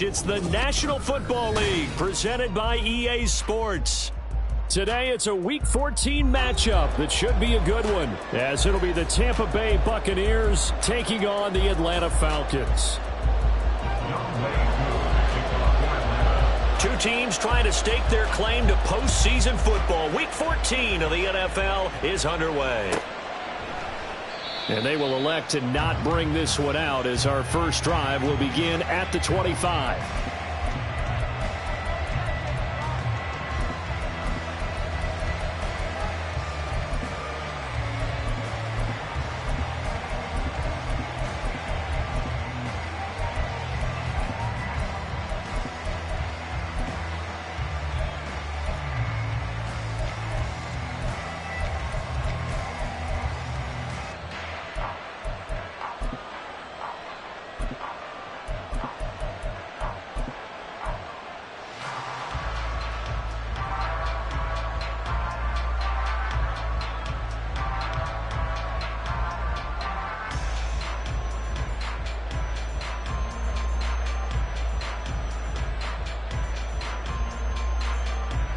correct. It's the National Football League presented by EA Sports. Today, it's a Week 14 matchup that should be a good one, as it'll be the Tampa Bay Buccaneers taking on the Atlanta Falcons. Two teams trying to stake their claim to postseason football. Week 14 of the NFL is underway. And they will elect to not bring this one out, as our first drive will begin at the 25.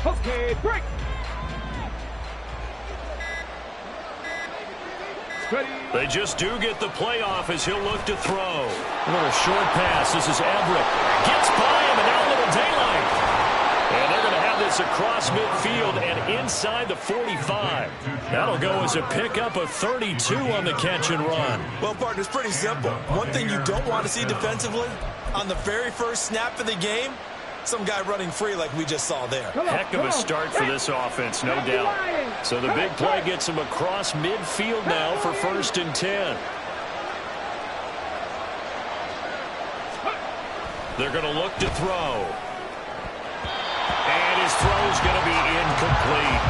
Okay, break. They just do get the playoff as he'll look to throw. Another short pass. This is Everett. Gets by him, and now a little daylight. And they're going to have this across midfield and inside the 45. That'll go as a pickup of 32 on the catch and run. Well, partner, it's pretty simple. One thing you don't want to see defensively, on the very first snap of the game, some guy running free like we just saw there. Heck of a start for this offense, no doubt. So the big play gets him across midfield now for 1st and 10. They're going to look to throw. And his throw's going to be incomplete.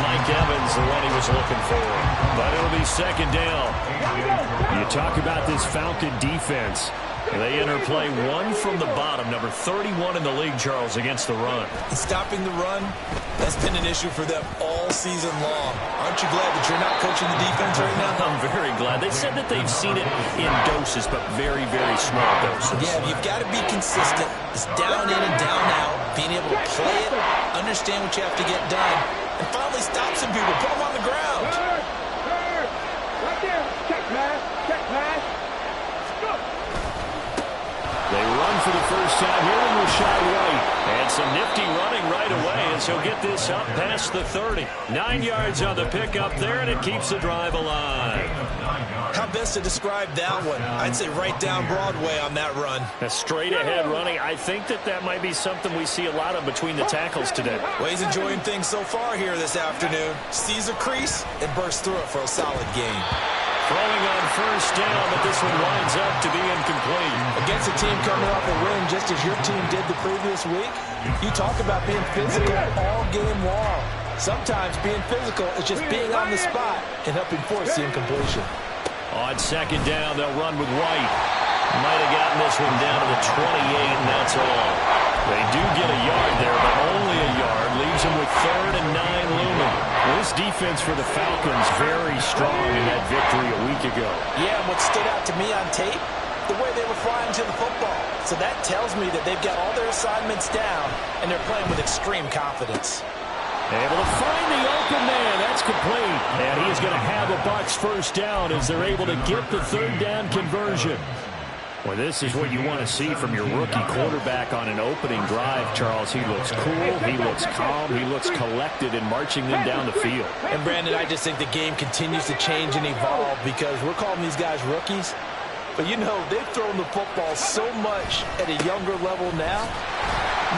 Mike Evans, the one he was looking for. But it'll be 2nd down. You talk about this Falcon defense. They interplay one from the bottom, number 31 in the league, Charles, against the run. Stopping the run, that's been an issue for them all season long. Aren't you glad that you're not coaching the defense right now? I'm very glad. They said that they've seen it in doses, but very, very small doses. Yeah, you've got to be consistent. It's down in and down out, being able to play it, understand what you have to get done, and finally stop some people, put them on the ground. Right there. Check pass. Check pass. They run for the first time here in Rashad White. And some nifty running right away as he'll get this up past the 30. 9 yards on the pickup there, and it keeps the drive alive. How best to describe that one? I'd say right down Broadway on that run. A straight-ahead running. I think that might be something we see a lot of between the tackles today. Well, he's enjoying things so far here this afternoon. Sees a crease and bursts through it for a solid gain. Throwing on 1st down, but this one winds up to be incomplete. Against a team coming off a win just as your team did the previous week, you talk about being physical all game long. Sometimes being physical is just being on the spot and helping force the incompletion. On 2nd down, they'll run with White. Might have gotten this one down to the 28, and that's all. They do get a yard there, but only a yard. Leaves them with 3rd and 9 looming. This defense for the Falcons very strong in that victory a week ago. Yeah, and what stood out to me on tape, the way they were flying to the football. So that tells me that they've got all their assignments down, and they're playing with extreme confidence. Able to find the open man. That's complete. And he is going to have a Bucs 1st down as they're able to get the 3rd down conversion. Well, this is what you want to see from your rookie quarterback on an opening drive, Charles. He looks cool, he looks calm, he looks collected in marching them down the field. And, Brandon, I just think the game continues to change and evolve because we're calling these guys rookies. But, you know, they've thrown the football so much at a younger level now,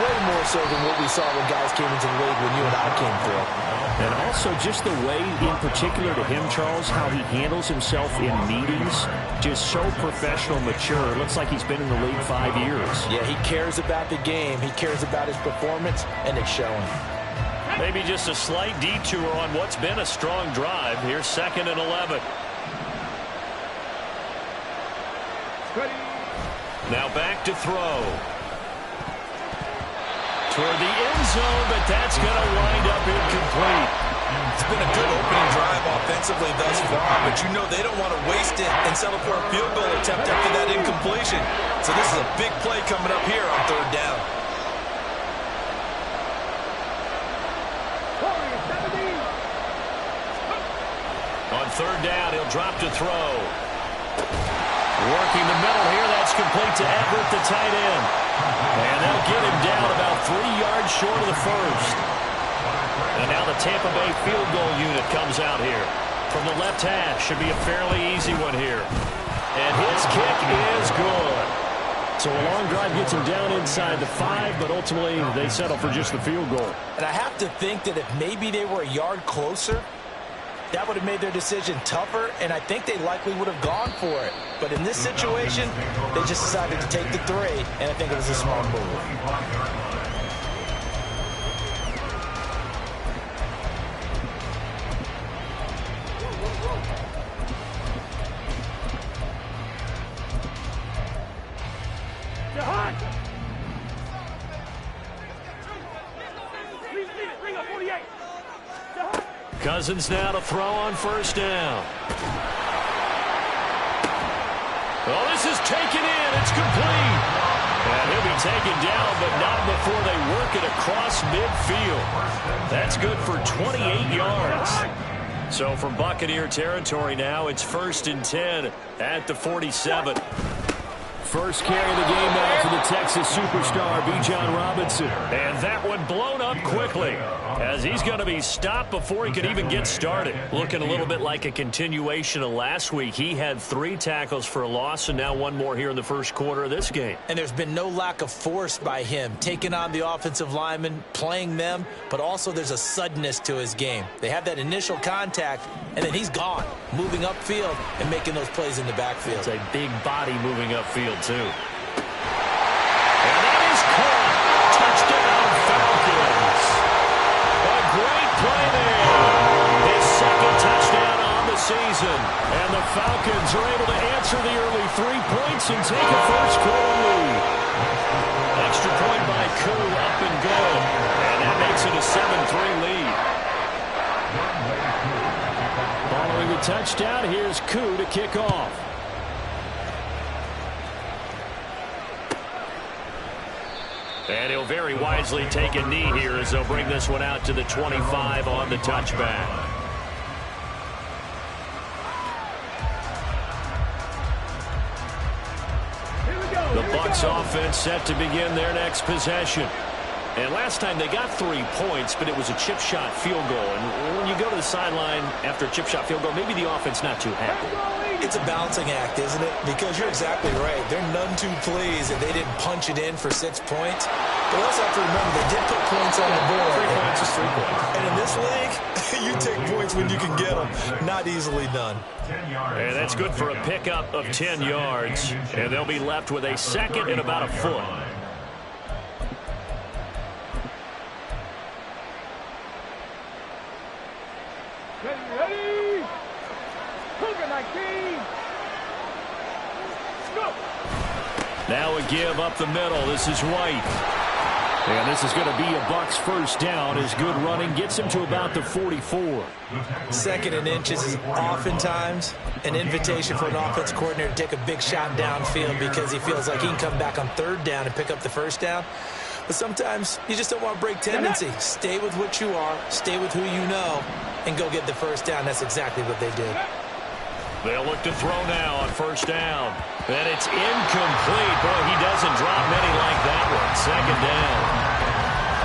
way more so than what we saw when guys came into the league when you and I came through. And also just the way, in particular to him, Charles, how he handles himself in meetings, just so professional, mature. It looks like he's been in the league 5 years. Yeah, he cares about the game. He cares about his performance, and it's showing. Maybe just a slight detour on what's been a strong drive. Here's 2nd and 11. Now back to throw. Toward the end zone, but that's going to wind up incomplete. It's been a good opening drive offensively thus far, but you know they don't want to waste it and settle for a field goal attempt after that incompletion. So this is a big play coming up here on third down. On third down, he'll drop to throw. Working the middle here, that's complete to Everett, the tight end. And they'll get him down about 3 yards short of the first. And now the Tampa Bay field goal unit comes out here. From the left hash, should be a fairly easy one here. And his kick is good. So a long drive gets him down inside the 5, but ultimately they settle for just the field goal. And I have to think that if maybe they were a yard closer, that would have made their decision tougher, and I think they likely would have gone for it. But in this situation, they just decided to take the 3, and I think it was a smart move. Cousins now to throw on first down. Oh, this is taken in. It's complete. And he'll be taken down, but not before they work it across midfield. That's good for 28 yards. So from Buccaneer territory now, it's 1st and 10 at the 47. First carry of the game now for the Texas superstar, Bijan Robinson. And that one blown up quickly as he's going to be stopped before he could even get started. Looking a little bit like a continuation of last week. He had 3 tackles for a loss and now 1 more here in the first quarter of this game. And there's been no lack of force by him, taking on the offensive linemen, playing them, but also there's a suddenness to his game. They have that initial contact, and then he's gone, moving upfield and making those plays in the backfield. It's a big body moving upfield, too. And that is caught. Touchdown, Falcons. A great play there. His 2nd touchdown on the season. And the Falcons are able to answer the early 3 points and take a first quarter lead. Extra point by Koo, up and good. And that makes it a 7-3 lead. Following the touchdown, here's Koo to kick off. And he'll very wisely take a knee here as they'll bring this one out to the 25 on the touchback. The Bucs offense set to begin their next possession. And last time they got 3 points, but it was a chip shot field goal. And when you go to the sideline after a chip shot field goal, maybe the offense not too happy. It's a balancing act, isn't it? Because you're exactly right. They're none too pleased that they didn't punch it in for 6 points. But we also have to remember they did put points on the board. 3 points is 3 points. And in this league, you take points when you can get them. Not easily done. And that's good for a pickup of 10 yards. And they'll be left with a 2nd and about a foot. Ready? Cougar 19. Go. Now a give up the middle. This is White. And this is going to be a Bucs first down as good running gets him to about the 44. 2nd and inches is oftentimes an invitation for an offense coordinator to take a big shot downfield because he feels like he can come back on 3rd down and pick up the first down. But sometimes you just don't want to break tendency. Stay with what you are, stay with who you know, and go get the first down. That's exactly what they did. They'll look to throw now on first down. And it's incomplete. Boy, he doesn't drop many like that one. 2nd down.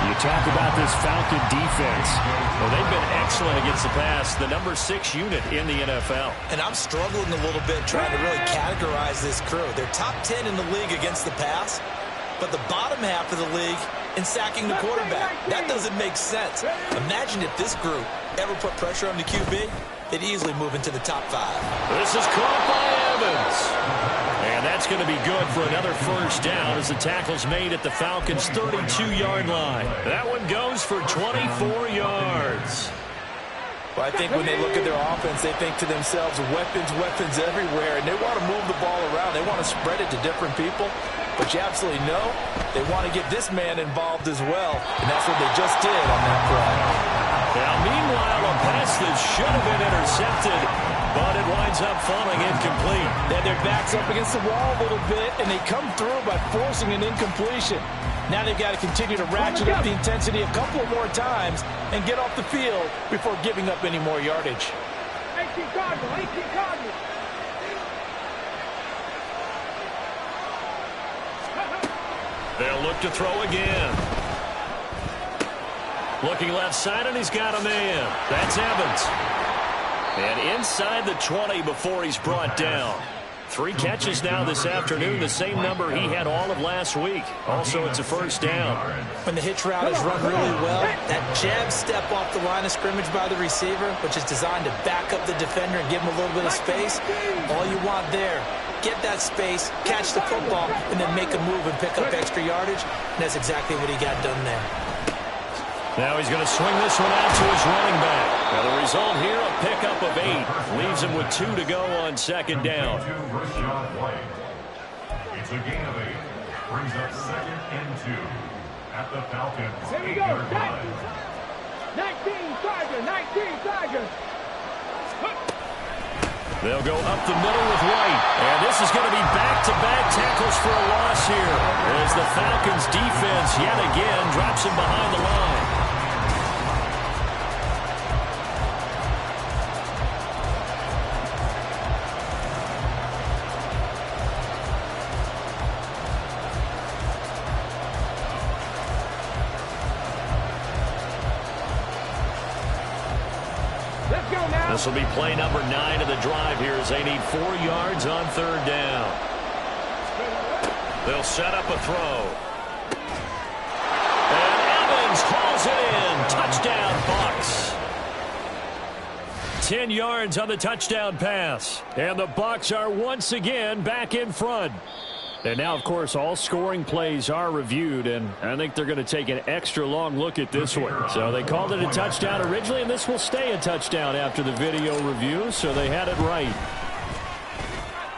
You talk about this Falcon defense. Well, they've been excellent against the pass. The number 6 unit in the NFL. And I'm struggling a little bit trying to really categorize this crew. They're top 10 in the league against the pass, but the bottom half of the league in sacking the quarterback. That doesn't make sense. Imagine if this group ever put pressure on the QB, they'd easily move into the top 5. This is caught by Evans. And that's going to be good for another first down as the tackle's made at the Falcons' 32-yard line. That one goes for 24 yards. Well, I think when they look at their offense, they think to themselves, weapons, weapons everywhere, and they want to move the ball around. They want to spread it to different people. But you absolutely know they want to get this man involved as well, and that's what they just did on that play. Now, meanwhile, a pass that should have been intercepted, but it winds up falling incomplete. Then their back's up against the wall a little bit, and they come through by forcing an incompletion. Now they've got to continue to ratchet up the intensity a couple more times and get off the field before giving up any more yardage. 18 Cardinals, 18 Cardinals. They'll look to throw again. Looking left side, and he's got a man. That's Evans. And inside the 20 before he's brought down. 3 catches now this afternoon, the same number he had all of last week. Also, it's a first down. When the hitch route is run really well, that jab step off the line of scrimmage by the receiver, which is designed to back up the defender and give him a little bit of space, all you want there, get that space, catch the football, and then make a move and pick up extra yardage. And that's exactly what he got done there. Now he's going to swing this one out to his running back. Now the result here, a pickup of 8. Leaves him with 2 to go on second down. It's a gain of 8. Brings up 2nd and 2 at the Falcons. Here we go. 19 Chargers, 19 Chargers. They'll go up the middle with White. And this is going to be back-to-back tackles for a loss here, as the Falcons defense yet again drops him behind the line. This will be play number 9 of the drive here as they need 4 yards on 3rd down. They'll set up a throw. And Evans hauls it in. Touchdown, Bucs. 10 yards on the touchdown pass. And the Bucs are once again back in front. And now, of course, all scoring plays are reviewed, and I think they're going to take an extra long look at this one. So they called it a touchdown originally, and this will stay a touchdown after the video review, so they had it right.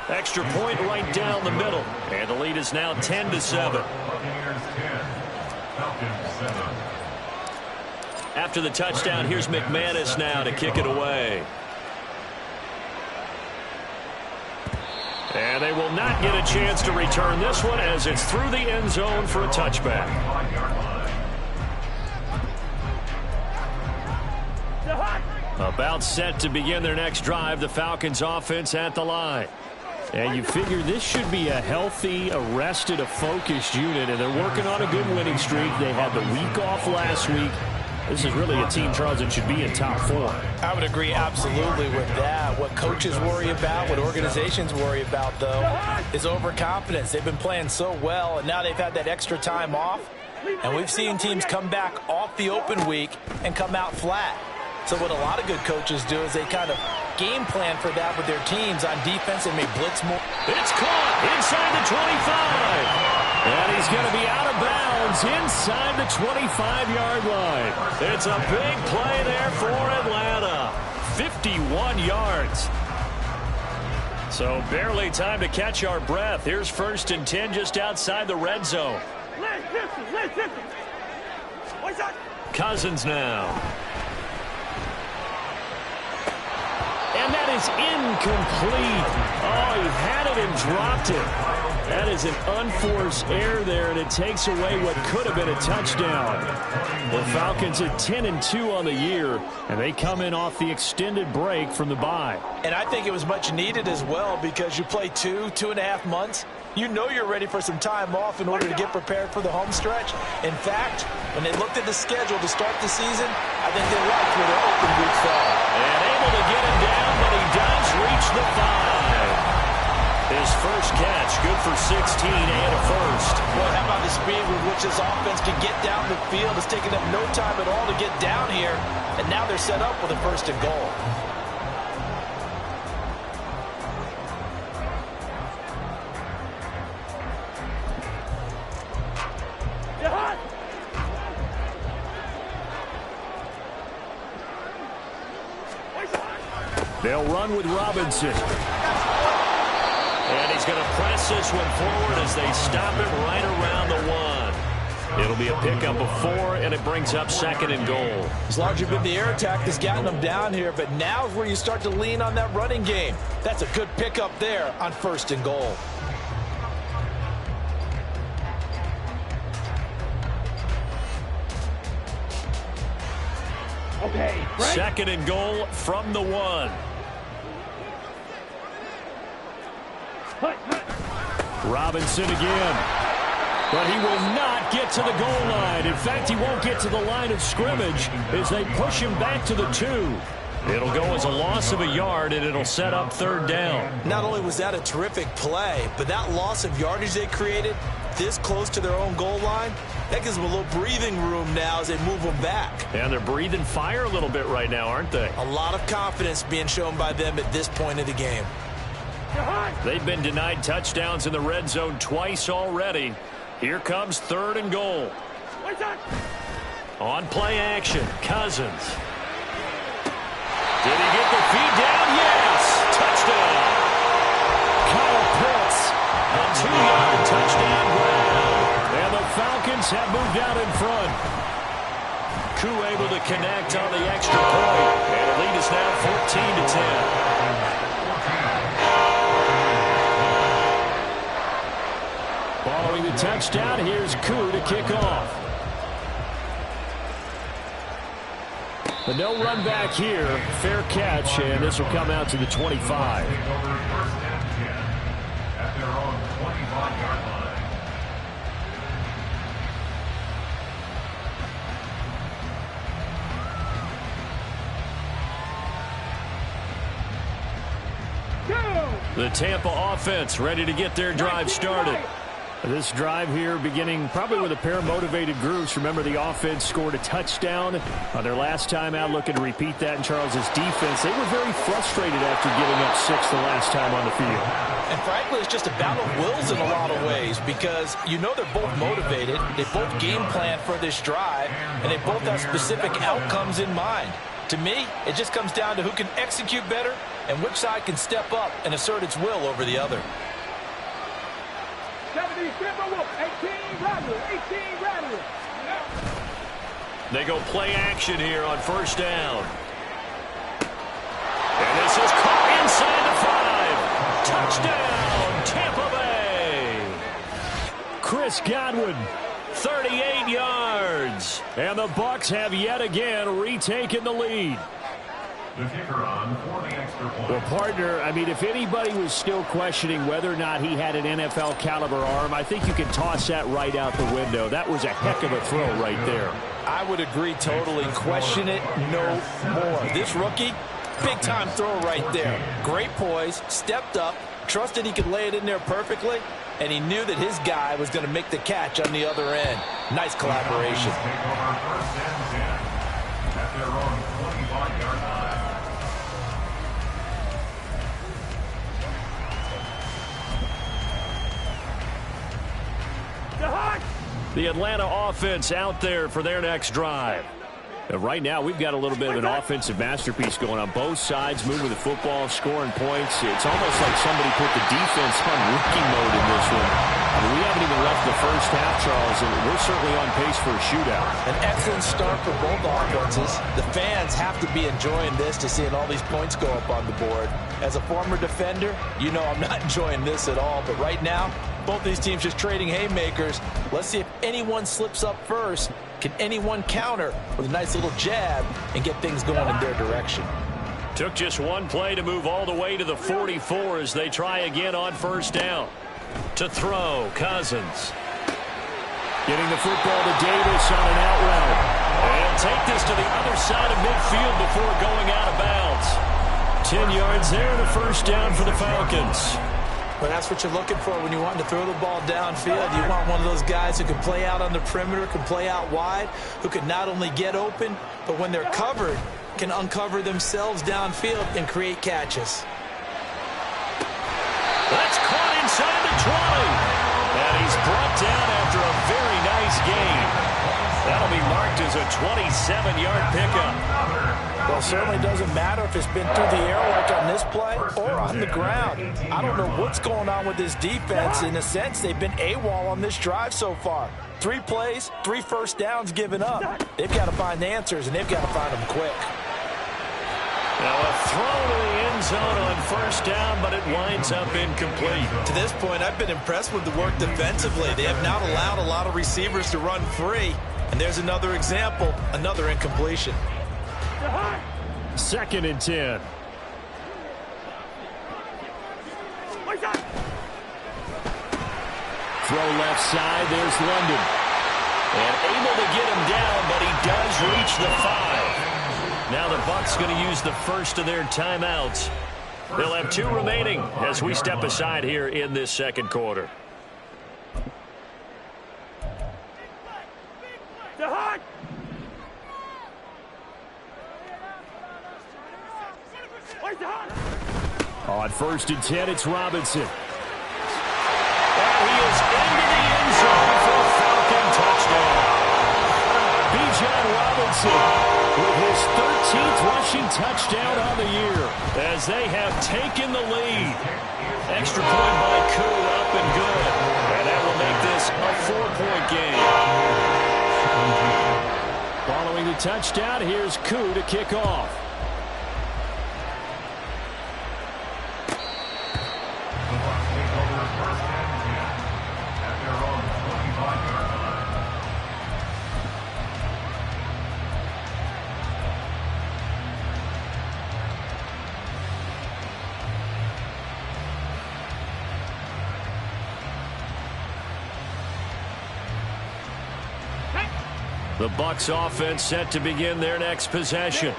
Extra point right down the middle, and the lead is now 10-7. After the touchdown, here's McManus now to kick it away. And they will not get a chance to return this one as it's through the end zone for a touchback. About set to begin their next drive, the Falcons offense at the line. And you figure this should be a healthy, a focused unit, and they're working on a good winning streak. They had the week off last week. This is really a team, Charles, that should be in top 4. I would agree absolutely with that. What coaches worry about, what organizations worry about, though, is overconfidence. They've been playing so well, and now they've had that extra time off. And we've seen teams come back off the open week and come out flat. So what a lot of good coaches do is they kind of game plan for that with their teams on defense and may blitz more. It's caught inside the 25. And he's going to be out of bounds inside the 25-yard line. It's a big play there for Atlanta. 51 yards. So barely time to catch our breath. Here's 1st and 10 just outside the red zone. Listen. What's that? Cousins now. And that is incomplete. Oh, he had it and dropped it. That is an unforced error there, and it takes away what could have been a touchdown. The Falcons at 10-2 on the year, and they come in off the extended break from the bye. And I think it was much needed as well because you play 2.5 months. You know you're ready for some time off in order to get prepared for the home stretch. In fact, when they looked at the schedule to start the season, I think they liked where their open week fell. And able to get him down, but he does reach the 5. His first catch, good for 16 and a first. Well, how about the speed with which this offense can get down the field? It's taken them no time at all to get down here, and now they're set up with a 1st and goal. They'll run with Robinson. And he's going to press this one forward as they stop it right around the 1. It'll be a pickup of 4, and it brings up 2nd and goal. It's largely been the air attack that's gotten them down here, but now is where you start to lean on that running game. That's a good pickup there on 1st and goal. Okay, Frank. 2nd and goal from the 1. Robinson again. But he will not get to the goal line. In fact, he won't get to the line of scrimmage as they push him back to the 2. It'll go as a loss of a yard, and it'll set up 3rd down. Not only was that a terrific play, but that loss of yardage they created this close to their own goal line, that gives them a little breathing room now as they move them back. And they're breathing fire a little bit right now, aren't they? A lot of confidence being shown by them at this point of the game. They've been denied touchdowns in the red zone twice already. Here comes 3rd and goal. On play action, Cousins. Did he get the feed down? Yes! Touchdown! Kyle Pitts, a 2-yard touchdown grab. And the Falcons have moved out in front. Koo able to connect on the extra point. And the lead is now 14-10. Following the touchdown, here's Koo to kick off. But no run back here. Fair catch, and this will come out to the 25. At their own 25-yard line. The Tampa offense ready to get their drive started. This drive here beginning probably with a pair of motivated groups. Remember, the offense scored a touchdown on their last time out, looking to repeat that in Charles's defense. They were very frustrated after giving up 6 the last time on the field. And frankly, it's just a battle of wills in a lot of ways because you know they're both motivated. They both game plan for this drive, and they both have specific outcomes in mind. To me, it just comes down to who can execute better and which side can step up and assert its will over the other. 70 Timberwolf, 18 Rattlers, 18 Rattlers. They go play action here on 1st down. And this is caught inside the 5. Touchdown, Tampa Bay. Chris Godwin, 38 yards. And the Bucs have yet again retaken the lead. The kicker on for the extra point. Well, partner, I mean, if anybody was still questioning whether or not he had an NFL caliber arm, I think you can toss that right out the window. That was a heck of a throw right there. I would agree totally. Question it no more. This rookie, big-time throw right there. Great poise, stepped up, trusted he could lay it in there perfectly, and he knew that his guy was going to make the catch on the other end. Nice collaboration. Take over 1st and 10 at their own 25-yard line. The Atlanta offense out there for their next drive. Right now, we've got a little bit of an offensive masterpiece going on both sides, moving the football, scoring points. It's almost like somebody put the defense on rookie mode in this one. I mean, we haven't even left the first half, Charles, and we're certainly on pace for a shootout. An excellent start for both offenses. The fans have to be enjoying this to seeing all these points go up on the board. As a former defender, you know I'm not enjoying this at all. But right now, both these teams just trading haymakers. Let's see if anyone slips up first. Can anyone counter with a nice little jab and get things going in their direction? Took just one play to move all the way to the 44 as they try again on 1st down. To throw, Cousins. Getting the football to Davis on an out route. And take this to the other side of midfield before going out of bounds. 10 yards there and a 1st down for the Falcons. But that's what you're looking for when you want to throw the ball downfield. You want one of those guys who can play out on the perimeter, can play out wide, who can not only get open, but when they're covered, can uncover themselves downfield and create catches. That's caught inside the 20. And he's brought down after a very nice gain. That'll be marked as a 27-yard pickup. Well, it certainly doesn't matter if it's been through the air like on this play or on the ground. I don't know what's going on with this defense. In a sense, they've been AWOL on this drive so far. 3 plays, 3 first downs given up. They've got to find answers, and they've got to find them quick. Now a throw to the end zone on first down, but it winds up incomplete. To this point, I've been impressed with the work defensively. They have not allowed a lot of receivers to run free. And there's another example, another incompletion. 2nd and 10. Throw left side, there's London. And able to get him down, but he does reach the 5. Now the Bucs going to use the first of their timeouts. They'll have 2 remaining as we step aside here in this second quarter. On 1st and 10, it's Robinson. And he is into the end zone for a Falcon touchdown. Bijan Robinson with his 13th rushing touchdown on the year as they have taken the lead. Extra point by Koo, up and good. And that will make this a 4-point game. Following the touchdown, here's Koo to kick off. The Bucs offense set to begin their next possession.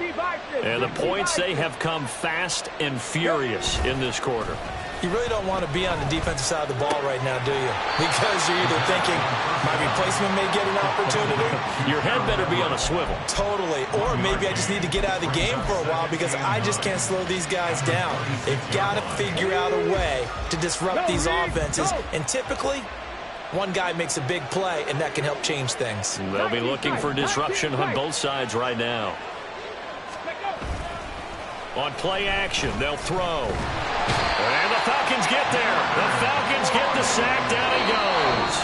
And the points, they have come fast and furious in this quarter. You really don't want to be on the defensive side of the ball right now, do you? Because you're either thinking, my replacement may get an opportunity. Your head better be on a swivel. Totally. Or maybe I just need to get out of the game for a while because I just can't slow these guys down. They've got to figure out a way to disrupt these offenses. And typically, one guy makes a big play, and that can help change things. They'll be looking for disruption on both sides right now. On play action, they'll throw. And the Falcons get there. The Falcons get the sack. Down he goes.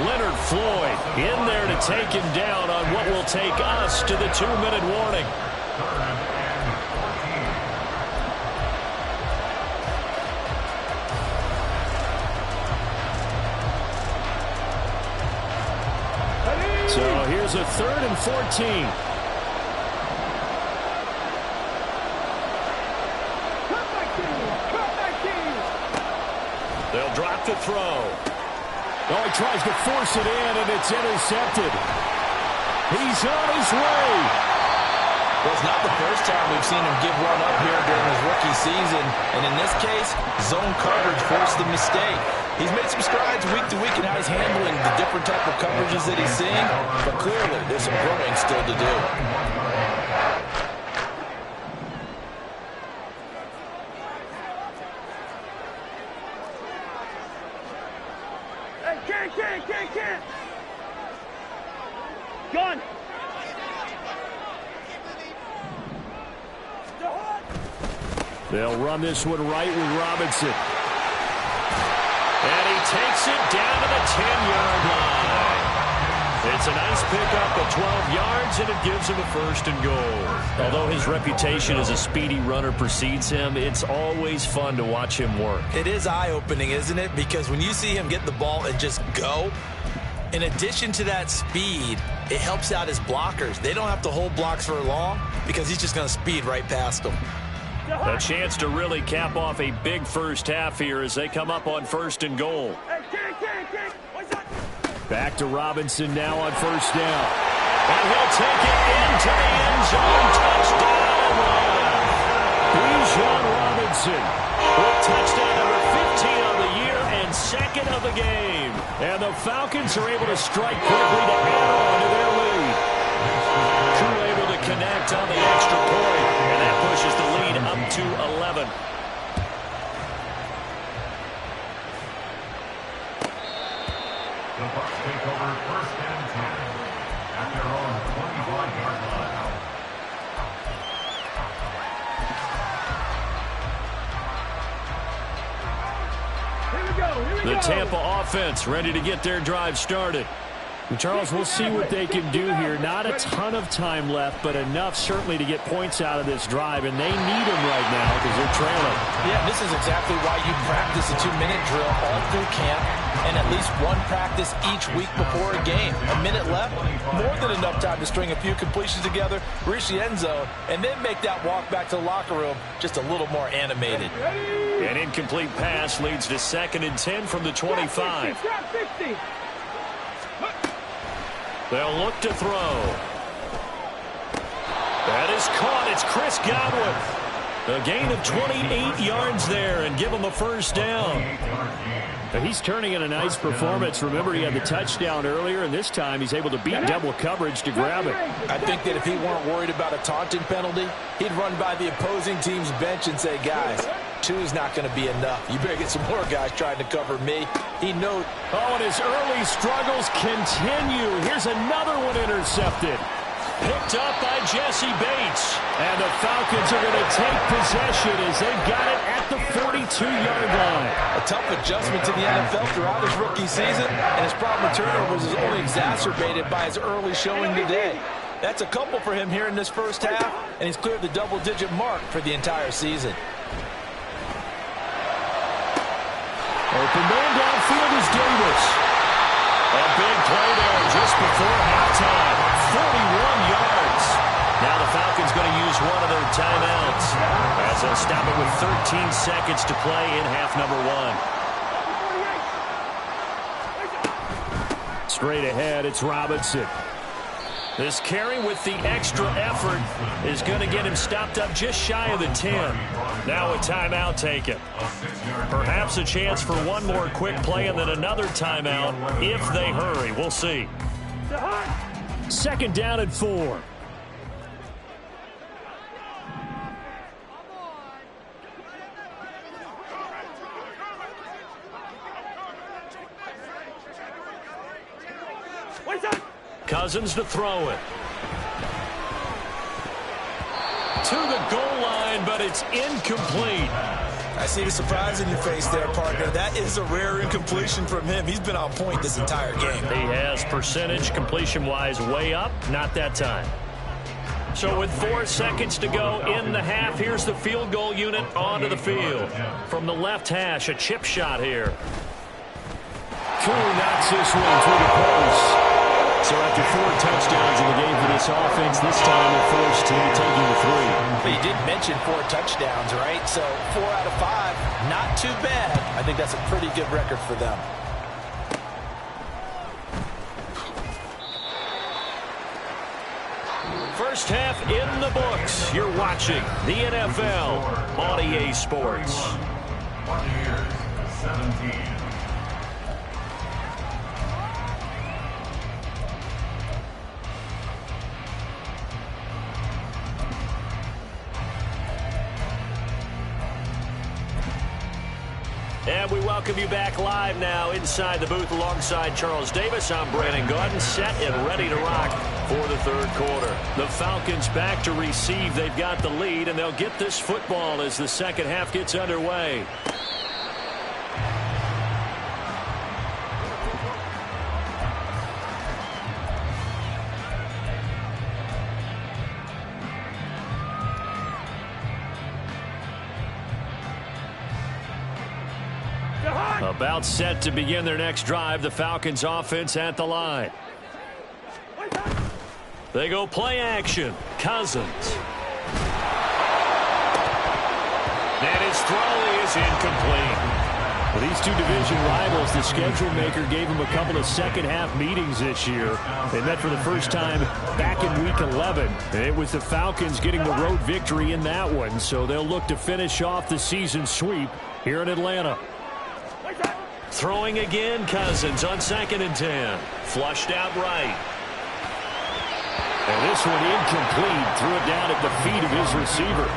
Leonard Floyd in there to take him down on what will take us to the 2-minute warning. So here's a 3rd and 14. They'll drop the throw. Oh, he tries to force it in, and it's intercepted. He's on his way. Well, it's not the first time we've seen him give one up here during his rookie season. And in this case, zone coverage forced the mistake. He's made some strides week to week in how he's handling the different type of coverages that he's seeing. But clearly, there's some growing still to do. Can't. Gun. They'll run this one right with Robinson. And he takes it down to the 10-yard line. It's a nice pickup of 12 yards, and it gives him a 1st and goal. Although his reputation as a speedy runner precedes him, it's always fun to watch him work. It is eye-opening, isn't it? Because when you see him get the ball and just go, in addition to that speed, it helps out his blockers. They don't have to hold blocks for long because he's just going to speed right past them. A chance to really cap off a big first half here as they come up on 1st and goal. Back to Robinson now on 1st down. And he'll take it into the end zone. Touchdown run. Bijan Robinson with touchdown number 15 on the year and 2nd of the game. And the Falcons are able to strike quickly to add on to their lead. Koo able to connect on the extra point, and that pushes the lead up to 11. The Bucs take over 1st and 10 at their own 25-yard line. The Tampa offense ready to get their drive started. And Charles, we'll see what they can do here. Not a ton of time left, but enough certainly to get points out of this drive, and they need them right now because they're trailing. Yeah, this is exactly why you practice a 2-minute drill all through camp and at least one practice each week before a game. A minute left, more than enough time to string a few completions together, reach the end zone, and then make that walk back to the locker room just a little more animated. An incomplete pass leads to 2nd and 10 from the 25. They'll look to throw. That is caught. It's Chris Godwin. A gain of 28 yards there and give him a first down. And he's turning in a nice performance. Remember, he had the touchdown earlier, and this time he's able to beat double coverage to grab it. I think that if he weren't worried about a taunting penalty, he'd run by the opposing team's bench and say, guys, 2 is not going to be enough. You better get some more guys trying to cover me. He knows. Oh, and his early struggles continue. Here's another one intercepted. Picked up by Jesse Bates. And the Falcons are going to take possession as they've got it at the 42-yard line. A tough adjustment to the NFL throughout his rookie season, and his problem with turnovers is only exacerbated by his early showing today. That's a couple for him here in this first half, and he's cleared the double-digit mark for the entire season. Open man downfield is Davis. A big play there just before halftime. 41 yards. Now the Falcons going to use one of their timeouts as they'll stop it with 13 seconds to play in half number 1. Straight ahead, it's Robinson. This carry with the extra effort is going to get him stopped up just shy of the 10. Now a timeout taken. Perhaps a chance for one more quick play and then another timeout if they hurry. We'll see. 2nd down and 4. Cousins to throw it. To the goal line, but it's incomplete. I see the surprise in your face there, partner. That is a rare incompletion from him. He's been on point this entire game. He has percentage completion-wise way up. Not that time. So with 4 seconds to go in the half, here's the field goal unit onto the field. From the left hash, a chip shot here. Cooley knocks this one through the post. So after 4 touchdowns in the game for this offense, this time they're forced to be taking the 3. But you did mention 4 touchdowns, right? So 4 out of 5, not too bad. I think that's a pretty good record for them. First half in the books. You're watching the NFL on EA Sports. 17. And we welcome you back live now inside the booth alongside Charles Davis. I'm Brandon Gaudin, set and ready to rock for the 3rd quarter. The Falcons back to receive. They've got the lead, and they'll get this football as the 2nd half gets underway. About set to begin their next drive. The Falcons offense at the line. They go play action. Cousins. And his throw is incomplete. For these two division rivals, the schedule maker gave them a couple of second-half meetings this year. They met for the first time back in Week 11. And it was the Falcons getting the road victory in that one, so they'll look to finish off the season sweep here in Atlanta. Throwing again, Cousins on 2nd and 10. Flushed out right. And this one incomplete. Threw it down at the feet of his receiver.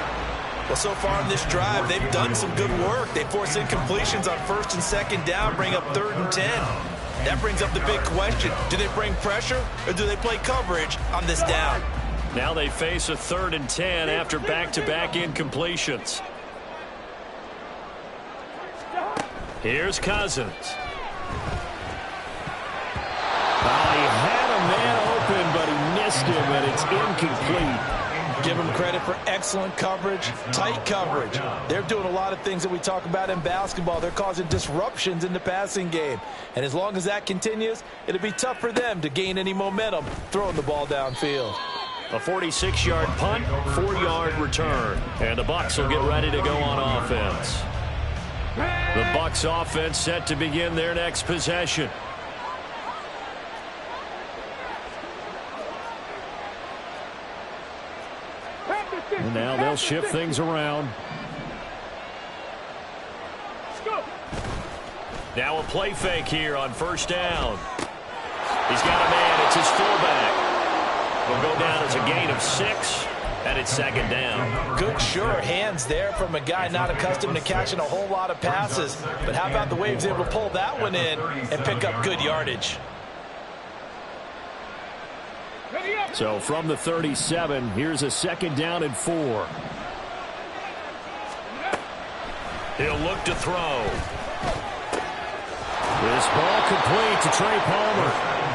Well, so far in this drive, they've done some good work. They force incompletions on 1st and 2nd down, bring up 3rd and 10. That brings up the big question. Do they bring pressure or do they play coverage on this down? Now they face a 3rd and 10 after back-to-back incompletions. Here's Cousins. He had a man open, but he missed him, and it's incomplete. Give them credit for excellent coverage, tight coverage. They're doing a lot of things that we talk about in basketball. They're causing disruptions in the passing game. And as long as that continues, it'll be tough for them to gain any momentum throwing the ball downfield. A 46-yard punt, 4-yard return. And the Bucs will get ready to go on offense. The Bucs offense set to begin their next possession. And now they'll shift things around. Now a play fake here on first down. He's got a man. It's his fullback. Will go down as a gain of 6, and it's second down. Good, sure hands there from a guy not accustomed to catching a whole lot of passes. But how about the way he was able to pull that one in and pick up good yardage? So from the 37, here's a second down and 4. He'll look to throw. This ball complete to Trey Palmer.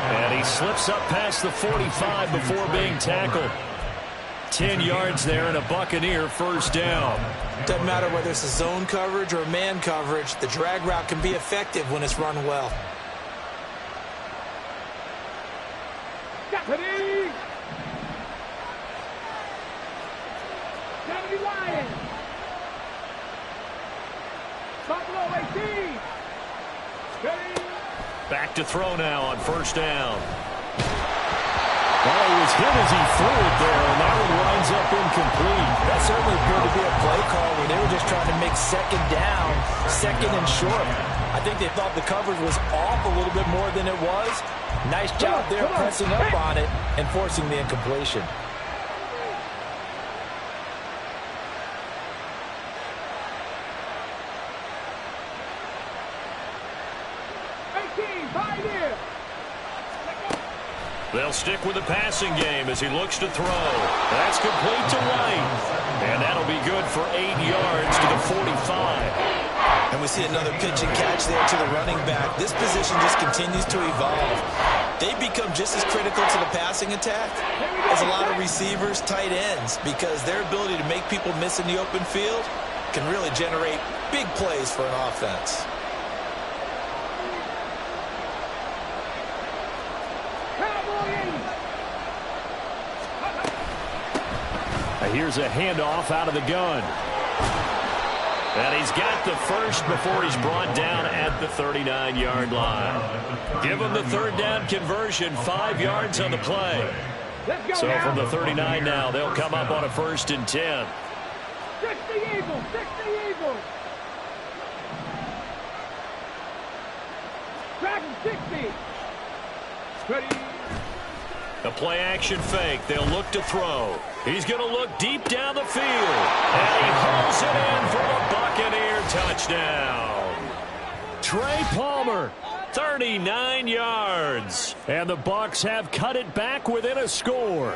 And he slips up past the 45 before being tackled. 10 yards there and a Buccaneer first down. Doesn't matter whether it's a zone coverage or man coverage. The drag route can be effective when it's run well. Deputy! Deputy Lions! Buffalo 18! Back to throw now on first down. Well, he was hit as he threw it there, and that one winds up incomplete. That certainly appeared to be a play call where they were just trying to make second down, second and short. I think they thought the coverage was off a little bit more than it was. Nice job there pressing up on it and forcing the incompletion. They'll stick with the passing game as he looks to throw. That's complete to White. And that'll be good for 8 yards to the 45. And we see another pitch and catch there to the running back. This position just continues to evolve. They become just as critical to the passing attack as a lot of receivers, tight ends, because their ability to make people miss in the open field can really generate big plays for an offense. Here's a handoff out of the gun. And he's got the first before he's brought down at the 39-yard line. Give him the third down conversion, 5 yards on the play. So from the 39 now, they'll come up on a 1st and 10. 60 Eagles, 60 Eagles. Dragon 60. Ready. A play-action fake. They'll look to throw. He's going to look deep down the field. And he hauls it in for a Buccaneer touchdown. Trey Palmer, 39 yards. And the Bucs have cut it back within a score.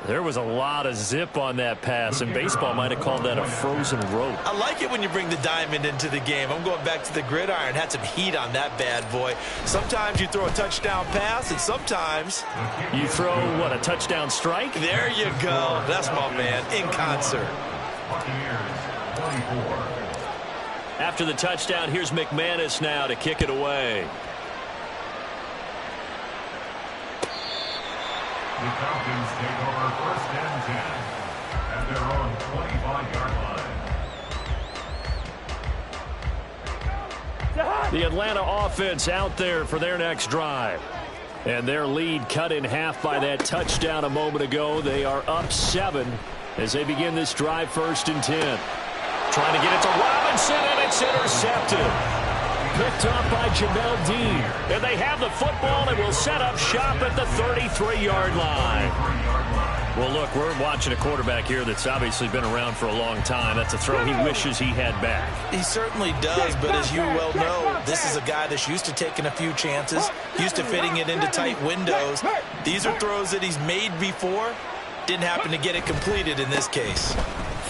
There was a lot of zip on that pass, and baseball might have called that a frozen rope. I like it when you bring the diamond into the game. I'm going back to the gridiron. Had some heat on that bad boy. Sometimes you throw a touchdown pass, and sometimes you throw, what, a touchdown strike? There you go. That's my man, in concert. After the touchdown, here's McManus now to kick it away. The Falcons take over 1st and 10 at their own 25-yard line. The Atlanta offense out there for their next drive. And their lead cut in half by that touchdown a moment ago. They are up 7 as they begin this drive 1st and 10. Trying to get it to Robinson, and it's intercepted. Picked up by Jamel Dean. And they have the football and will set up shop at the 33-yard line. Well, look, we're watching a quarterback here that's obviously been around for a long time. That's a throw he wishes he had back. He certainly does, but as you well know, this is a guy that's used to taking a few chances, used to fitting it into tight windows. These are throws that he's made before. Didn't happen to get it completed in this case.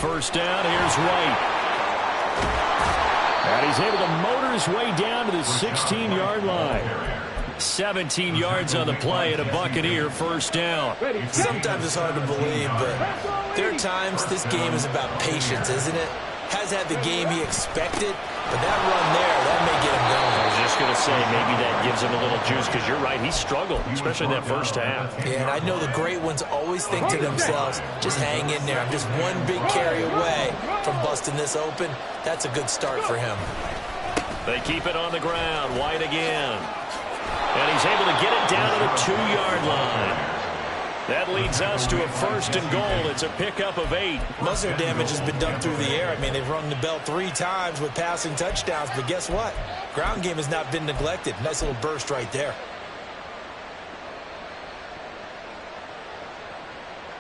First down, here's White. he's able to motor his way down to the 16-yard line. 17 yards on the play and a Buccaneer first down. Sometimes it's hard to believe, but there are times this game is about patience, isn't it? Has had the game he expected, but that run there, that may get him going. I was just going to say, maybe that gives him a little juice, because you're right, he struggled, especially in that first half. Yeah, and I know the great ones always think to themselves, just hang in there. I'm just one big carry away from busting this open. That's a good start for him. They keep it on the ground. White again. And he's able to get it down to the 2-yard line. That leads us to a first and goal. It's a pickup of 8. Most of their damage has been done through the air. I mean, they've rung the bell 3 times with passing touchdowns, but guess what? Ground game has not been neglected. Nice little burst right there.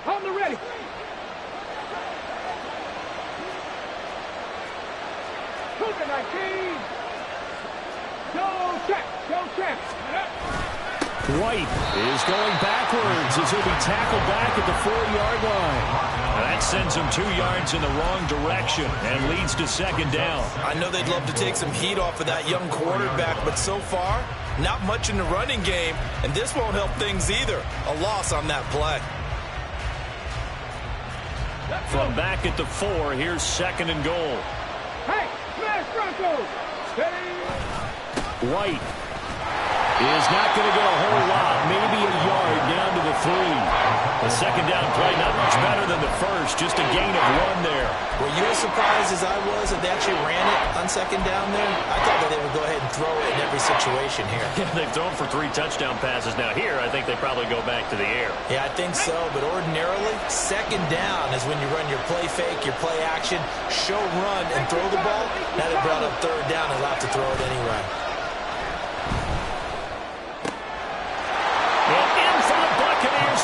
On the ready. Cougar 19. Go check. Go check. White is going backwards as he'll be tackled back at the 4-yard line. That sends him 2 yards in the wrong direction and leads to second down. I know they'd love to take some heat off of that young quarterback, but so far, not much in the running game, and this won't help things either. A loss on that play. From back at the 4, here's second and goal. Hey, smash Broncos. Steady. White is not going to get a whole lot, maybe a yard down to the 3. The second down play, not much better than the first, just a gain of 1 there. Were you as surprised as I was that they actually ran it on second down there? I thought that they would go ahead and throw it in every situation here. Yeah, they've thrown for 3 touchdown passes. Now here, I think they probably go back to the air. Yeah, I think so, but ordinarily, second down is when you run your play fake, your play action, show run, and throw the ball. Now they brought up third down and allowed to throw it anyway.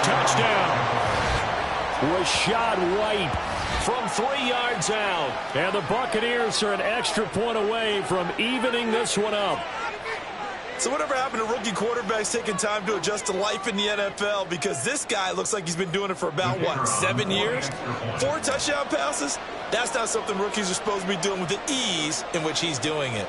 Touchdown. Rashad White from 3 yards out. And the Buccaneers are an extra point away from evening this one up. So whatever happened to rookie quarterbacks taking time to adjust to life in the NFL? Because this guy looks like he's been doing it for about, 7 years? 4 touchdown passes? That's not something rookies are supposed to be doing with the ease in which he's doing it.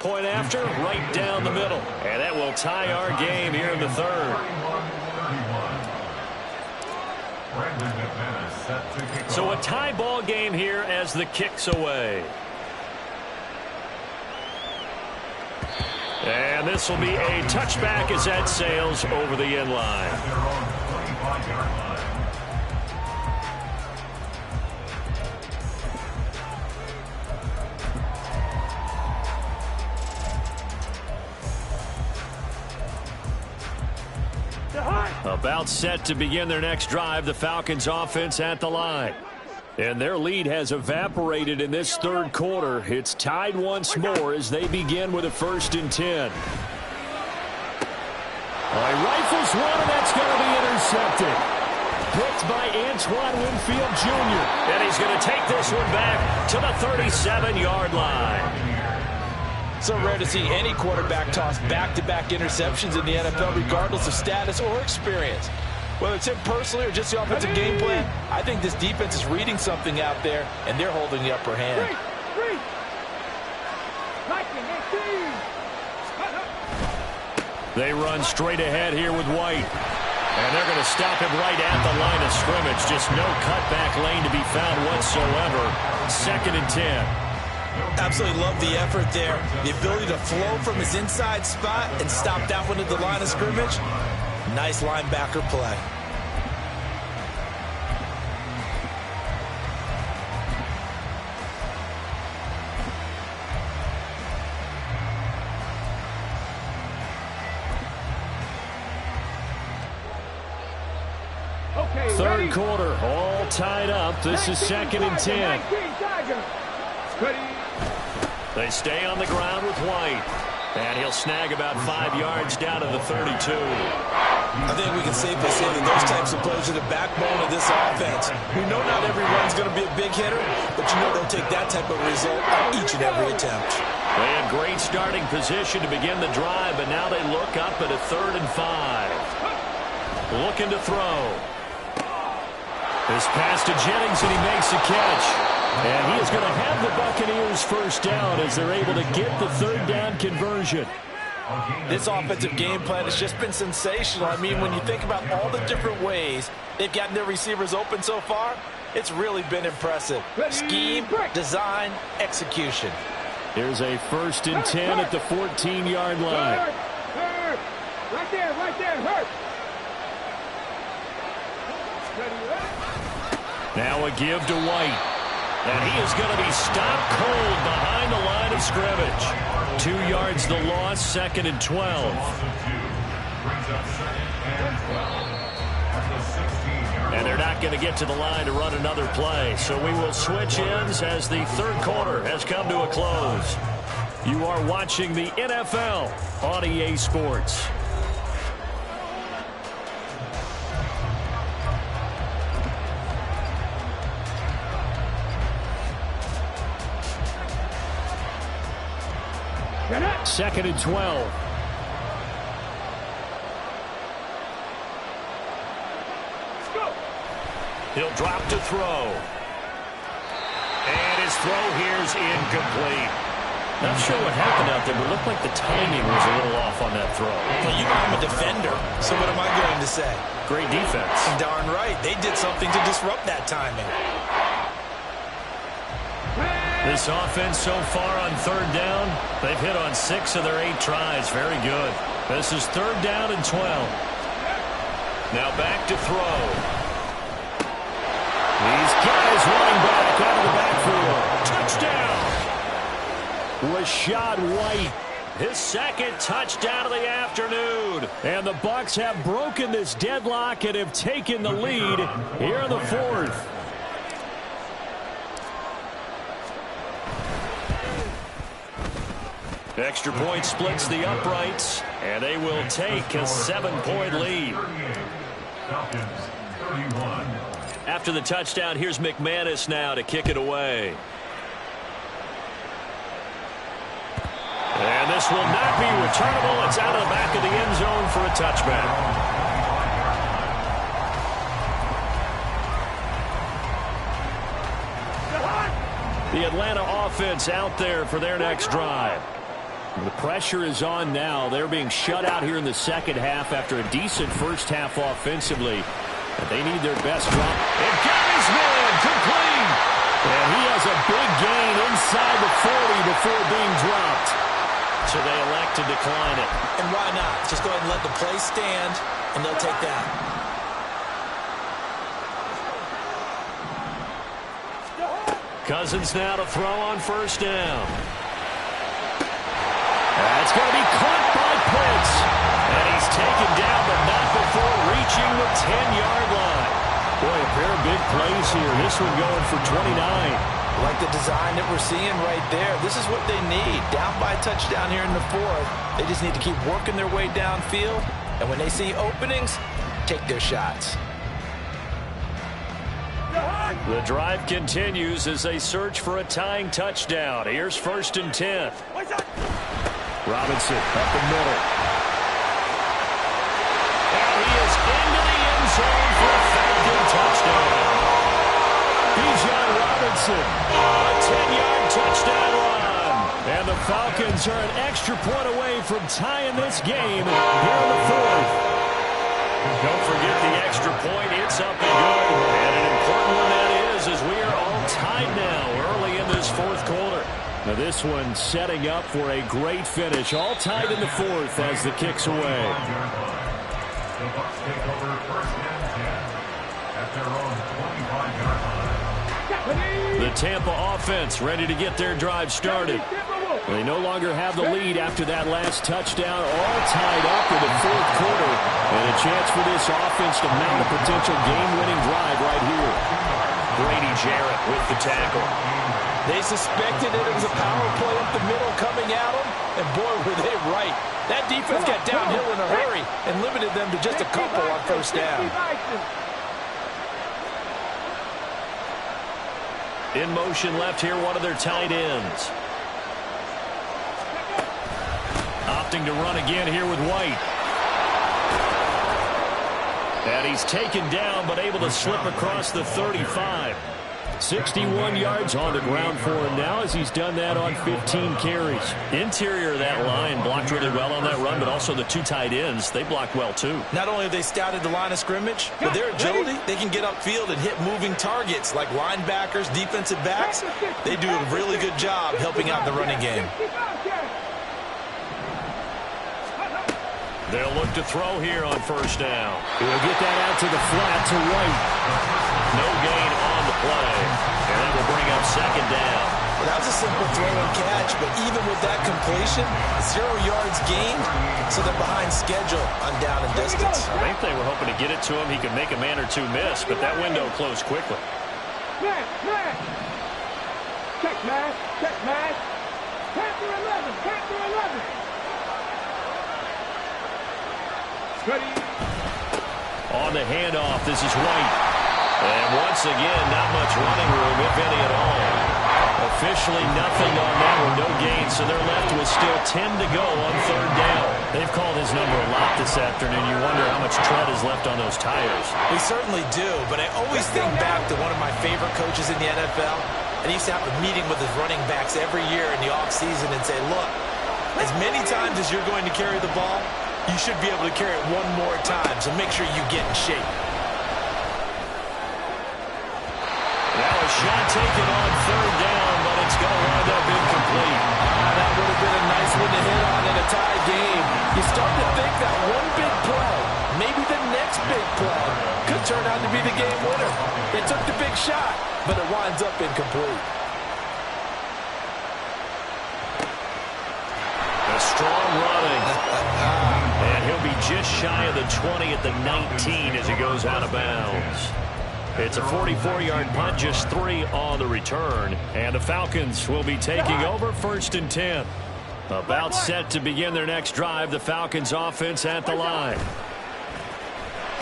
Point after, right down the middle. And that will tie our game here in the third. So a tie ball game here as the kick's away. And this will be a touchback as that sails over the end line. About set to begin their next drive, the Falcons offense at the line. And their lead has evaporated in this third quarter. It's tied once more as they begin with a 1st and 10. Rifles one, and that's going to be intercepted. Picked by Antoine Winfield Jr. And he's going to take this one back to the 37-yard line. So rare to see any quarterback toss back-to-back interceptions in the NFL, regardless of status or experience. Whether it's him personally or just the offensive game plan, I think this defense is reading something out there, and they're holding the upper hand. They run straight ahead here with White. And they're going to stop him right at the line of scrimmage. Just no cutback lane to be found whatsoever. 2nd and 10. Absolutely love the effort there. The ability to flow from his inside spot and stop that one at the line of scrimmage. Nice linebacker play. Third quarter, all tied up. This is 2nd and 10. They stay on the ground with White. And he'll snag about 5 yards down to the 32. I think we can safely say that those types of plays are the backbone of this offense. We know not every run's going to be a big hitter, but you know they'll take that type of result on each and every attempt. They had great starting position to begin the drive, but now they look up at a 3rd and 5. Looking to throw. This pass to Jennings, and he makes a catch. And he is going to have the Buccaneers first down as they're able to get the third down conversion. This offensive game plan has just been sensational. I mean, when you think about all the different ways they've gotten their receivers open so far, it's really been impressive. Scheme, design, execution. Here's a 1st and 10 at the 14-yard line. Hurt. Right there, hurt. Now a give to White. And he is going to be stopped cold behind the line of scrimmage. 2 yards the loss, 2nd and 12. And they're not going to get to the line to run another play. So we will switch ends as the third quarter has come to a close. You are watching the NFL on EA Sports. Second and 12. He'll drop to throw. And his throw here is incomplete. Not sure what happened out there, but it looked like the timing was a little off on that throw. Well, you know I'm a defender, so what am I going to say? Great defense. Darn right. They did something to disrupt that timing. This offense so far on third down, they've hit on 6 of their 8 tries. Very good. This is 3rd down and 12. Now back to throw. He's got his running back out of the backfield. Touchdown! Rachaad White, his 2nd touchdown of the afternoon. And the Bucs have broken this deadlock and have taken the lead here in the 4th. Extra point splits the uprights, and they will take a 7-point lead. After the touchdown, here's McManus now to kick it away. And this will not be returnable. It's out of the back of the end zone for a touchback. The Atlanta offense out there for their next drive. The pressure is on now. They're being shut out here in the second half after a decent first half offensively. And they need their best drop. And got his man complete. And he has a big gain inside the 40 before being dropped. So they elect to decline it. And why not? Just go ahead and let the play stand, and they'll take that. Cousins now to throw on 1st down. That's going to be caught by Pitts. And he's taken down, but not before reaching the 10-yard line. Boy, a pair of big plays here. This one going for 29. Like the design that we're seeing right there. This is what they need. Down by a touchdown here in the 4th. They just need to keep working their way downfield. And when they see openings, take their shots. The drive continues as they search for a tying touchdown. Here's 1st and 10. Robinson up the middle. And he is into the end zone for a Falcon touchdown. Bijan Robinson, a 10-yard touchdown run. And the Falcons are an extra point away from tying this game here in the 4th. Don't forget the extra point. It's up and good. And an important one that is, as we are all tied now early in this 4th quarter. Now this one setting up for a great finish. All tied in the 4th as the kick's away. The Bucs take over 1st and 10 at their own 25-yard line. The Tampa offense ready to get their drive started. They no longer have the lead after that last touchdown. All tied up in the 4th quarter. And a chance for this offense to mount a potential game-winning drive right here. Grady Jarrett with the tackle. They suspected that it was a power play up the middle coming at them, and boy, were they right. That defense got downhill in a hurry and limited them to just a couple on 1st down. In motion left here, one of their tight ends. Opting to run again here with White. And he's taken down, but able to slip across the 35. 61 yards on the ground for him now as he's done that on 15 carries. Interior of that line blocked really well on that run, but also the two tight ends, they blocked well too. Not only have they scouted the line of scrimmage, with their agility, they can get upfield and hit moving targets like linebackers, defensive backs. They do a really good job helping out in the running game. They'll look to throw here on first down. He'll get that out to the flat to White. No gain on the play. And that will bring up second down. Well, that was a simple throw and catch, but even with that completion, 0 yards gained, so they're behind schedule on down and distance. I think they were hoping to get it to him. He could make a man or two miss, but that window closed quickly. Smash, smash. Check, smash, check, smash. Panther 11, Panther 11. Ready. On the handoff, this is White. And once again, not much running room, if any at all. Officially nothing on that one, no gain, so they're left with still 10 to go on third down. They've called his number a lot this afternoon. You wonder how much tread is left on those tires. We certainly do, but I always think back to one of my favorite coaches in the NFL, and he used to have a meeting with his running backs every year in the offseason and say, look, as many times as you're going to carry the ball, you should be able to carry it one more time, so make sure you get in shape. Now a shot taken on third down, but it's going to wind up incomplete. That would have been a nice one to hit on in a tie game. You start to think that one big play, maybe the next big play, could turn out to be the game winner. They took the big shot, but it winds up incomplete. A strong running. And he'll be just shy of the 20 at the 19 as he goes out of bounds. It's a 44-yard punt, just 3 on the return. And the Falcons will be taking over first and 10. About set to begin their next drive, the Falcons offense at the line.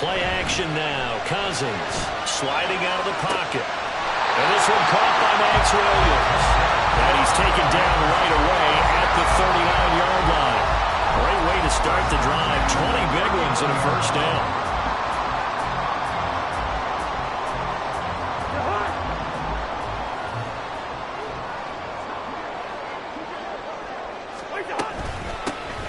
Play action now. Cousins sliding out of the pocket. And this one caught by Max Williams. And he's taken down right away at the 39-yard line. Great way to start the drive. 20 big ones and a first down.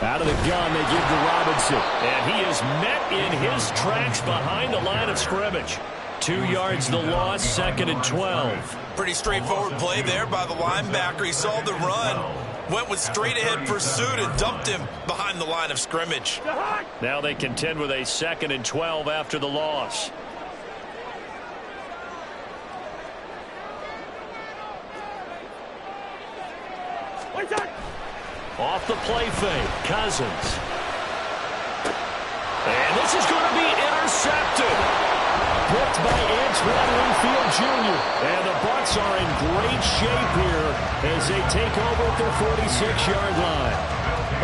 Out of the gun, they give to Robinson. And he is met in his tracks behind the line of scrimmage. 2 yards the loss, second and 12. Pretty straightforward play there by the linebacker. He saw the run, went with straight-ahead pursuit and dumped him behind the line of scrimmage. Now they contend with a second and 12 after the loss. Off the play fake, Cousins. And this is going to be intercepted. Picked by Antoine Winfield Jr. And the Bucs are in great shape here as they take over at their 46-yard line.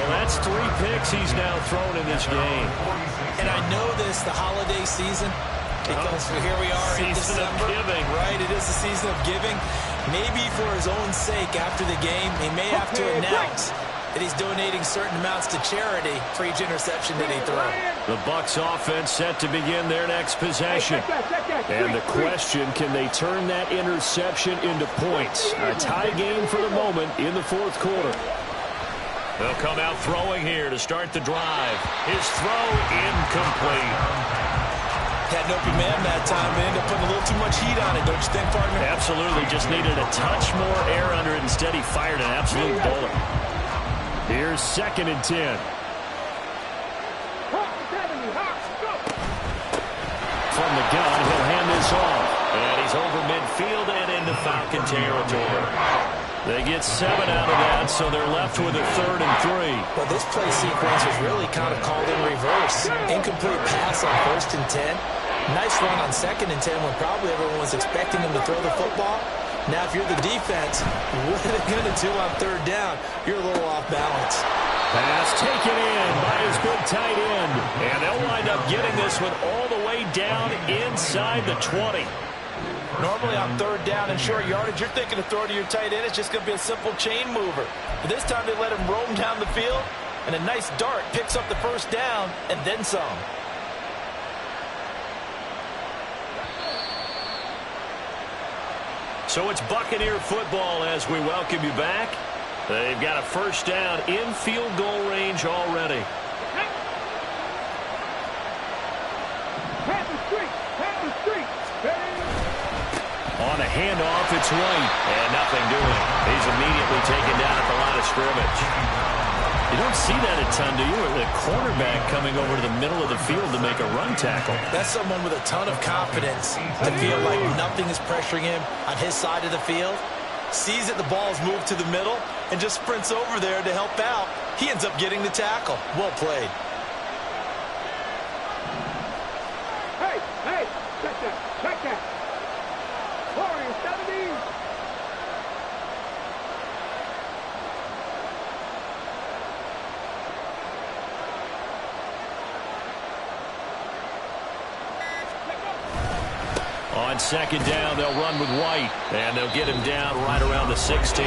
Well, that's 3 picks he's now thrown in this game. And I know this, the holiday season, because here we are in December. Giving. Right, it is the season of giving. Maybe for his own sake after the game, he may have to announce that he's donating certain amounts to charity for each interception that he throws. The Bucs offense set to begin their next possession. And the question, can they turn that interception into points? A tie game for the moment in the fourth quarter. They'll come out throwing here to start the drive. His throw incomplete. Had an open man that time, but ended up putting a little too much heat on it, don't you think, partner? Absolutely, just needed a touch more air under it. Instead, he fired an absolute bullet. Here's second and 10. From the gun, he'll hand this off. And he's over midfield and into Falcon territory. They get 7 out of that, so they're left with a third and 3. Well, this play sequence was really kind of called in reverse. Incomplete pass on first and 10. Nice run on second and 10 when probably everyone was expecting him to throw the football. Now, if you're the defense, what are they going to do on third down? You're a little off balance. Pass taken in by his big tight end. And they'll wind up getting this one all the way down inside the 20. Normally on third down and short yardage, you're thinking to throw to your tight end. It's just going to be a simple chain mover. But this time they let him roam down the field, and a nice dart picks up the first down and then some. So it's Buccaneer football as we welcome you back. They've got a first down in field goal range already. On a handoff, it's White, and nothing doing. He's immediately taken down at the line of scrimmage. You don't see that a ton, do you? The cornerback coming over to the middle of the field to make a run tackle. That's someone with a ton of confidence to feel like nothing is pressuring him on his side of the field. Sees that the ball is moved to the middle and just sprints over there to help out. He ends up getting the tackle. Well played. Hey, check that. 470. On second down, they'll run with White, and they'll get him down right around the 16.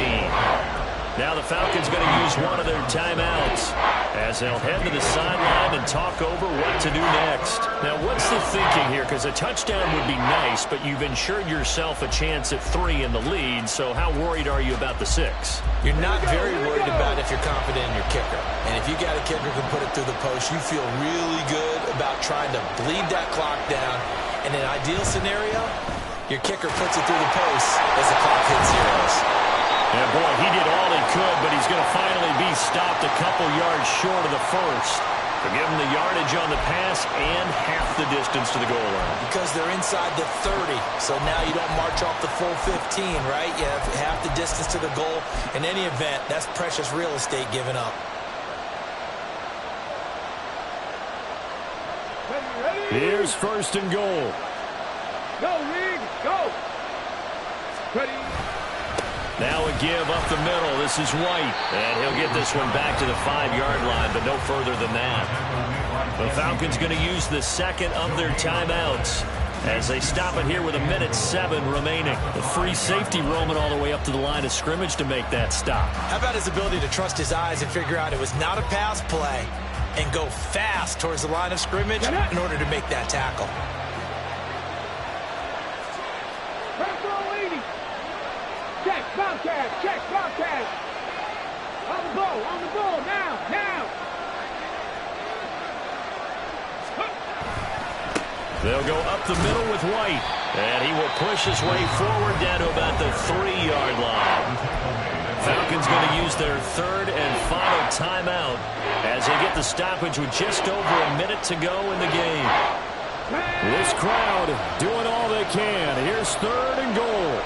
Now the Falcons going to use one of their timeouts as they'll head to the sideline and talk over what to do next. Now, what's the thinking here? Because a touchdown would be nice, but you've ensured yourself a chance at 3 in the lead, so how worried are you about the 6? You're not very worried about if you're confident in your kicker. And if you got a kicker who can put it through the post, you feel really good about trying to bleed that clock down. In an ideal scenario, your kicker puts it through the post as the clock hits zeros. And boy, he did all he could, but he's going to finally be stopped a couple yards short of the first. To give him the yardage on the pass and half the distance to the goal line. Because they're inside the 30, so now you don't march off the full 15, right? You have half the distance to the goal. In any event, that's precious real estate given up. Here's first and goal. Go, Reed, go. Ready. Now a give up the middle. This is White. And he'll get this one back to the 5-yard line, but no further than that. The Falcons going to use the second of their timeouts as they stop it here with 1:07 remaining. The free safety roaming all the way up to the line of scrimmage to make that stop. How about his ability to trust his eyes and figure out it was not a pass play and go fast towards the line of scrimmage in order to make that tackle. Check, Bobcat. On the ball, now. They'll go up the middle with White, and he will push his way forward down to about the 3-yard line. Falcons going to use their third and final timeout as they get the stoppage with just over a minute to go in the game. This crowd doing all they can. Here's third and goal.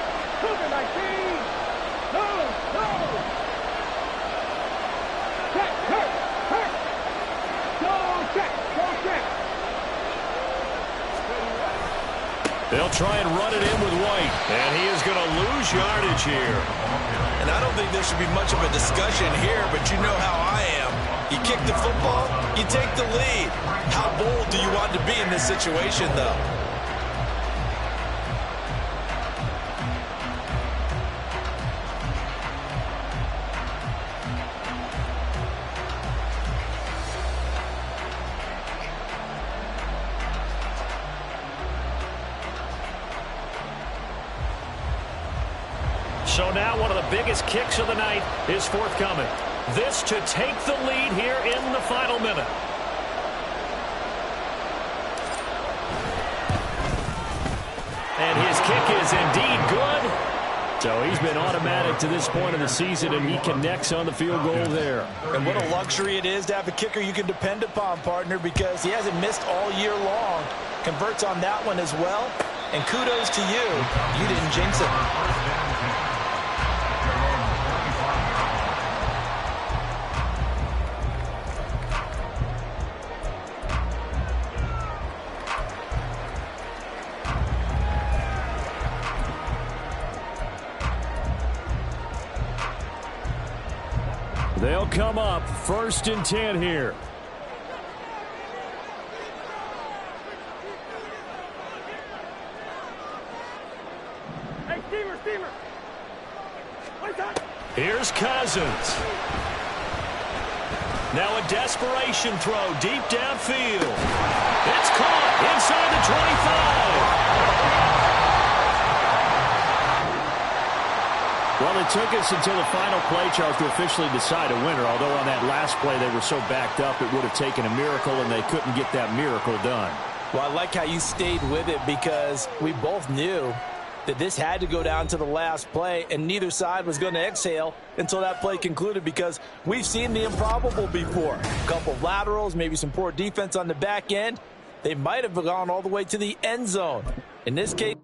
They'll try and run it in with White, and he is going to lose yardage here. And I don't think there should be much of a discussion here, but you know how I am. You kick the football, you take the lead. How bold do you want to be in this situation, though? So now one of the biggest kicks of the night is forthcoming. This to take the lead here in the final minute. And his kick is indeed good. So he's been automatic to this point of the season, and he connects on the field goal there. And what a luxury it is to have a kicker you can depend upon, partner, because he hasn't missed all year long. Converts on that one as well. And kudos to you. You didn't jinx it. They'll come up 1st and 10 here. Hey, Steamer. Here's Cousins. Now a desperation throw deep downfield. It's caught inside the 25. Well, it took us until the final play, Charles, to officially decide a winner, although on that last play they were so backed up it would have taken a miracle, and they couldn't get that miracle done. Well, I like how you stayed with it because we both knew that this had to go down to the last play, and neither side was going to exhale until that play concluded because we've seen the improbable before. A couple of laterals, maybe some poor defense on the back end. They might have gone all the way to the end zone. In this case,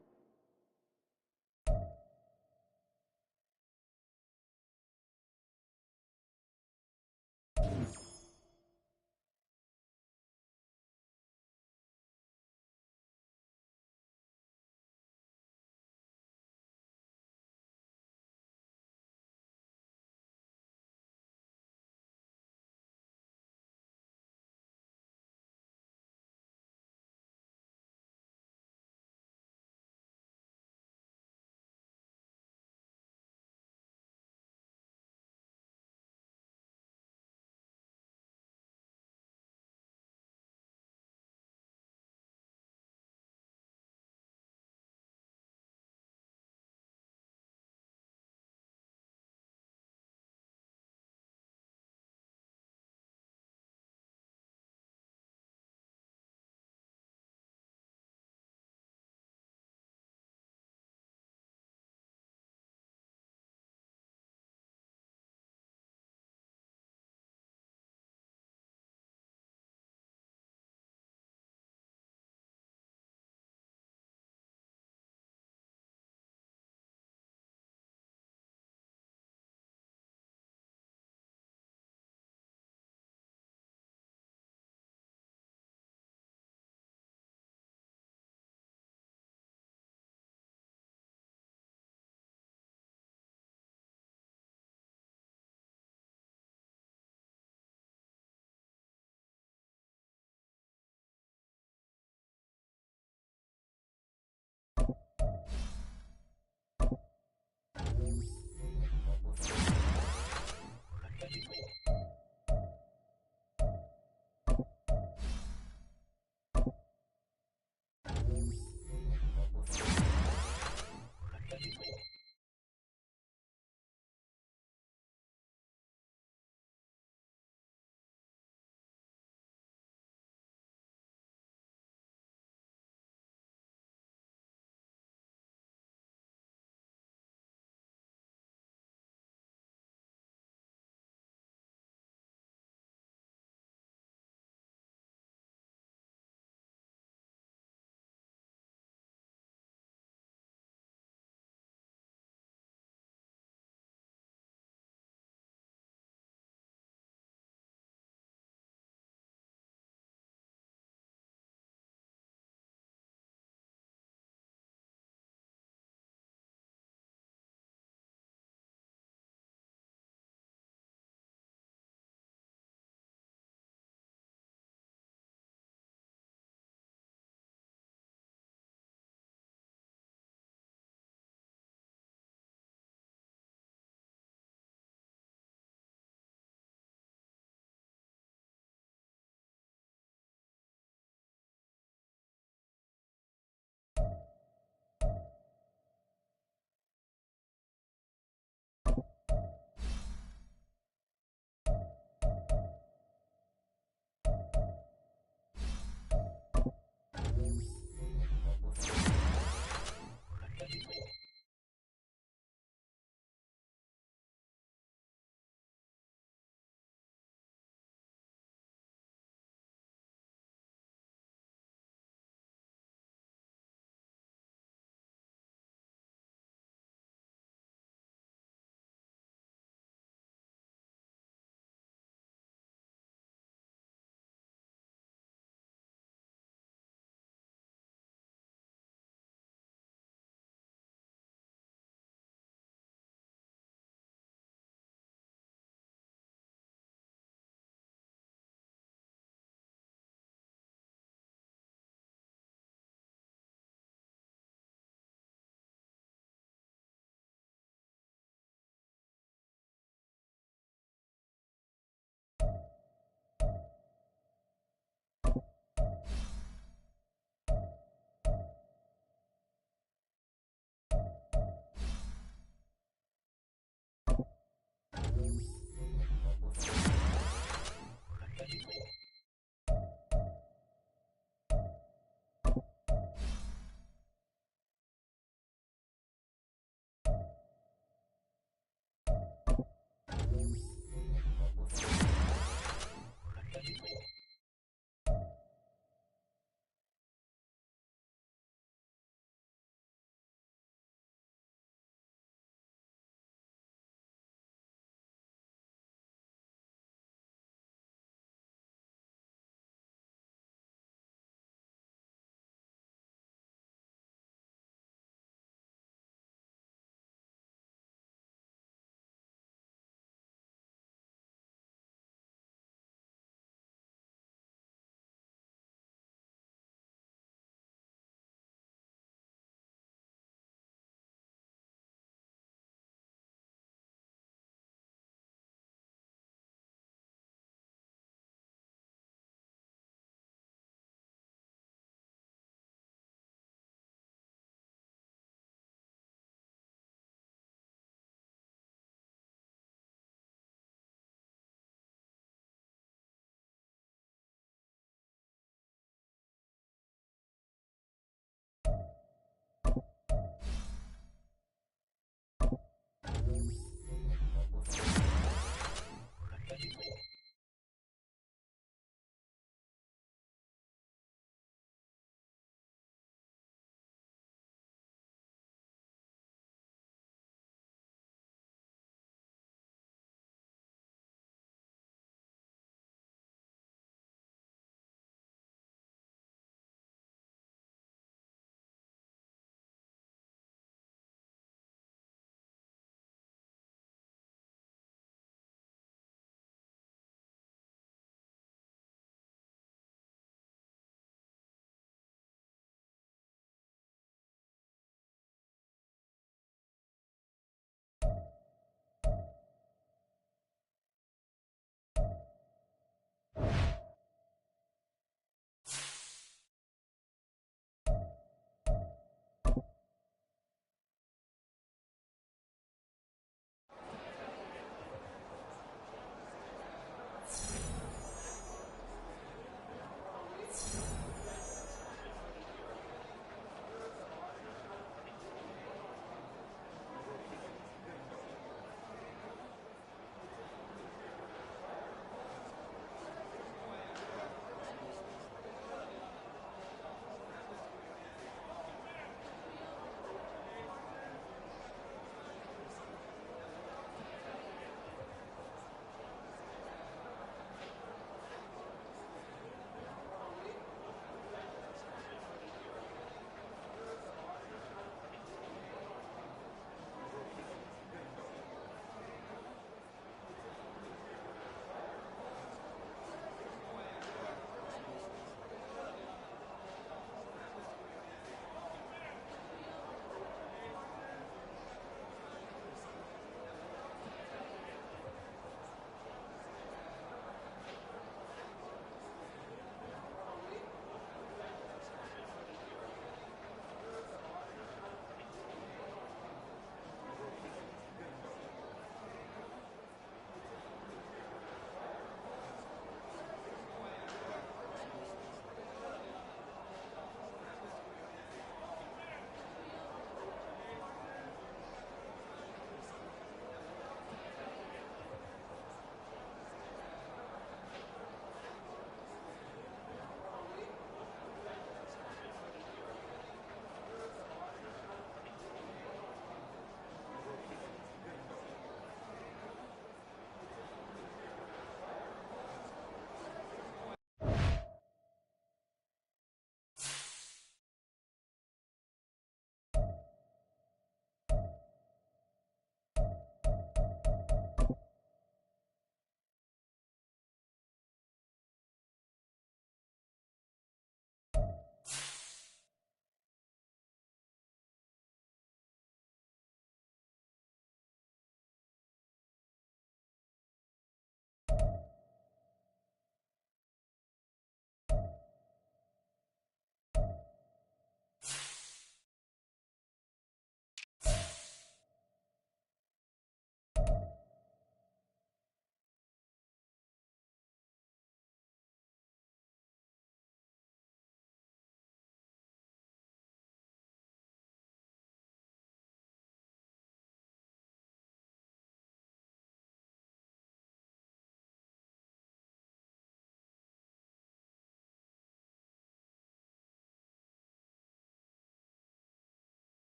10.